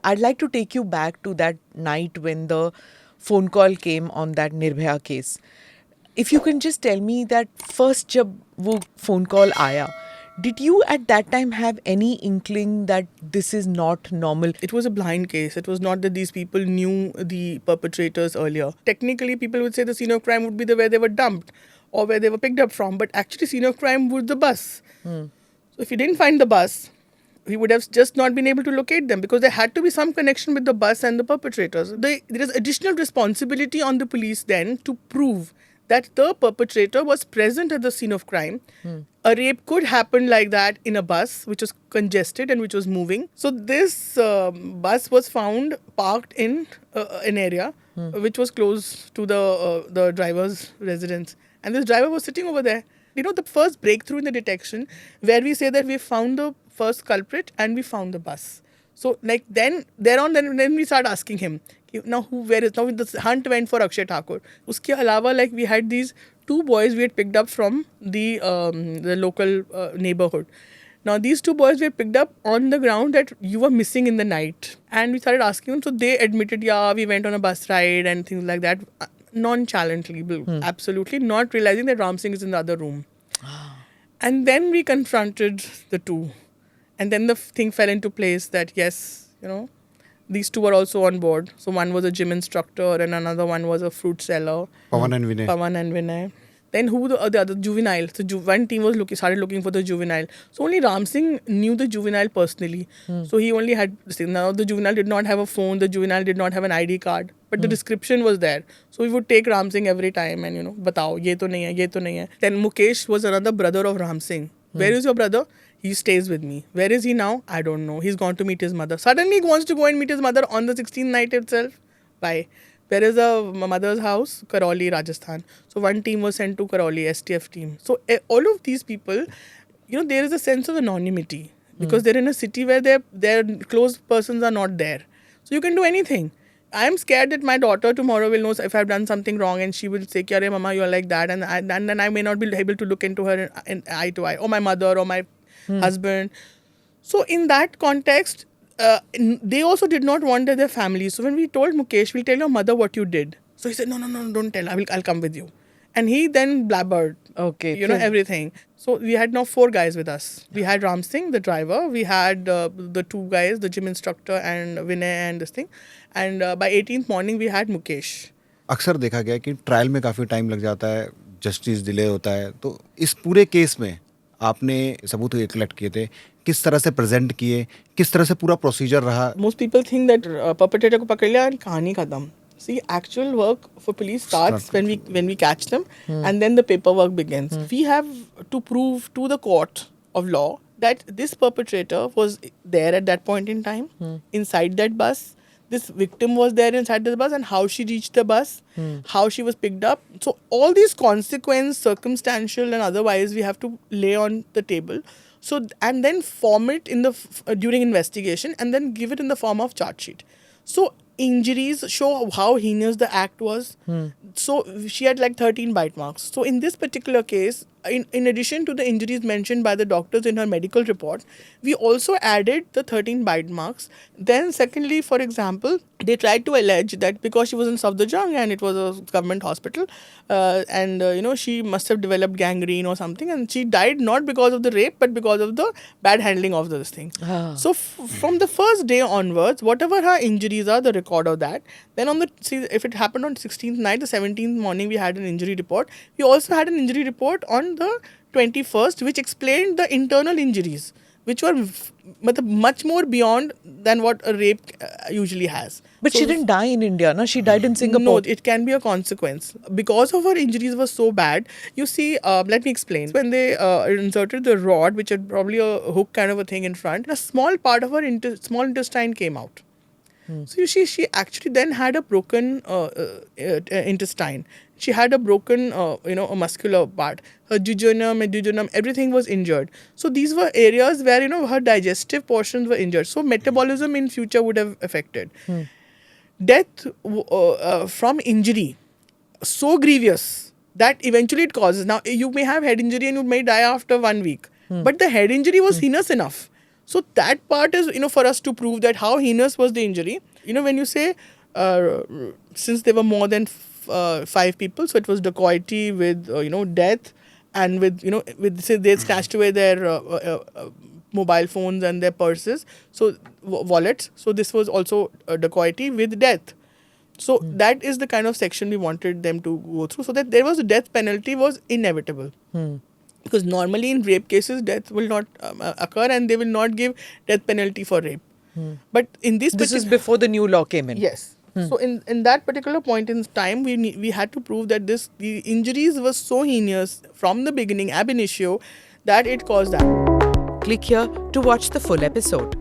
I'd like to take you back to that night when the phone call came on that Nirbhaya case. If you can just tell me that first जब वो phone call आया, did you at that time have any inkling that this is not normal? It was a blind case. It was not that these people knew the perpetrators earlier. Technically, people would say the scene of crime would be where they were dumped or where they were picked up from. But actually, scene of crime was the bus. So if you didn't find the bus, we would have just not been able to locate them because there had to be some connection with the bus and the perpetrators. There is additional responsibility on the police then to prove that the perpetrator was present at the scene of crime. A rape could happen like that in a bus which was congested and which was moving. So this bus was found parked in an area which was close to the driver's residence. And this driver was sitting over there. You know, the first breakthrough in the detection where we say that we found the first culprit and we found the bus. So like then we start asking him, now where is, now the hunt went for Akshay Thakur. Uske alawa, like we had these two boys we had picked up from the local neighborhood. Now these two boys were picked up on the ground that you were missing in the night. And we started asking them, so they admitted, yeah, we went on a bus ride and things like that. Nonchalantly, absolutely not realizing that Ram Singh is in the other room. And then we confronted the two. And then the thing fell into place that yes, you know, these two were also on board. So one was a gym instructor and another one was a fruit seller. Pawan and Vinay. Then who the other juvenile? So one team was started looking for the juvenile. So only Ram Singh knew the juvenile personally. So he only had this thing. Now the juvenile did not have a phone. The juvenile did not have an ID card. But the description was there. So we would take Ram Singh every time and, you know, batao, ye to nahi hai, ye to nahi hai. Then Mukesh was another brother of Ram Singh. Where is your brother? He stays with me. Where is he now? I don't know. He's gone to meet his mother. Suddenly he wants to go and meet his mother on the 16th night itself. Why? Where is the mother's house? Karoli, Rajasthan. So one team was sent to Karoli, STF team. So all of these people, you know, there is a sense of anonymity because they're in a city where their close persons are not there. So you can do anything. I am scared that my daughter tomorrow will know if I've done something wrong and she will say, Kyare mama, you're like that. And then I may not be able to look into her in eye to eye. Or my mother or my husband. So in that context, they also did not want their family. So when we told Mukesh, we'll tell your mother what you did. So he said, no, don't tell. I'll come with you. And he then blabbered, everything. So we had now 4 guys with us. We had Ram Singh, the driver. We had the 2 guys, the gym instructor and Vinay and this thing. And by 18th morning, we had Mukesh. अक्सर देखा गया कि trial में काफ़ी time लग जाता है, justice delay होता है. तो इस पूरे केस में आपने सबूत कलेक्ट किए थे, किस तरह से प्रेजेंट किए, किस तरह से पूरा प्रोसीजर रहा? Most people think that perpetrator को पकड़ लिया और कहानी खत्म. See, actual work for police starts when we catch them and then the paperwork begins. We have to prove to the court of law that this perpetrator was there at that point in time, inside that bus. This victim was there inside the bus and how she reached the bus, how she was picked up. So all these consequences, circumstantial and otherwise, we have to lay on the table. So and then form it in the during investigation and then give it in the form of charge sheet. So injuries show how heinous the act was. So she had like 13 bite marks. So in this particular case, in addition to the injuries mentioned by the doctors in her medical report, we also added the 13 bite marks. Then secondly, for example, they tried to allege that because she was in Safdarjung and it was a government hospital, she must have developed gangrene or something, and she died not because of the rape but because of the bad handling of this thing. So from the first day onwards, whatever her injuries are, the record of that. Then if it happened on 16th night, the 17th morning we had an injury report. We also had an injury report on the 21st which explained the internal injuries, which were much more beyond than what a rape usually has. But so she didn't die in India, no? She died in Singapore. No, it can be a consequence. Because of her injuries were so bad, you see, let me explain. When they inserted the rod, which had probably a hook kind of a thing in front, a small part of her small intestine came out. So you see, she actually then had a broken intestine. She had a broken, a muscular part. Her jejunum, everything was injured. So these were areas where, her digestive portions were injured. So metabolism in future would have affected. Death from injury, so grievous that eventually it causes. Now, you may have head injury and you may die after 1 week. But the head injury was heinous enough. So that part is, for us to prove that how heinous was the injury. When you say, since there were more than 5 people, so it was dacoity with, death, and with say they snatched away their mobile phones and their purses, so wallets. So this was also dacoity with death. So that is the kind of section we wanted them to go through, so that there was a death penalty was inevitable. Because normally in rape cases, death will not occur, and they will not give death penalty for rape. But in this is before the new law came in. Yes. So in that particular point in time, we had to prove that the injuries were so heinous from the beginning, ab initio, that it caused that. Click here to watch the full episode.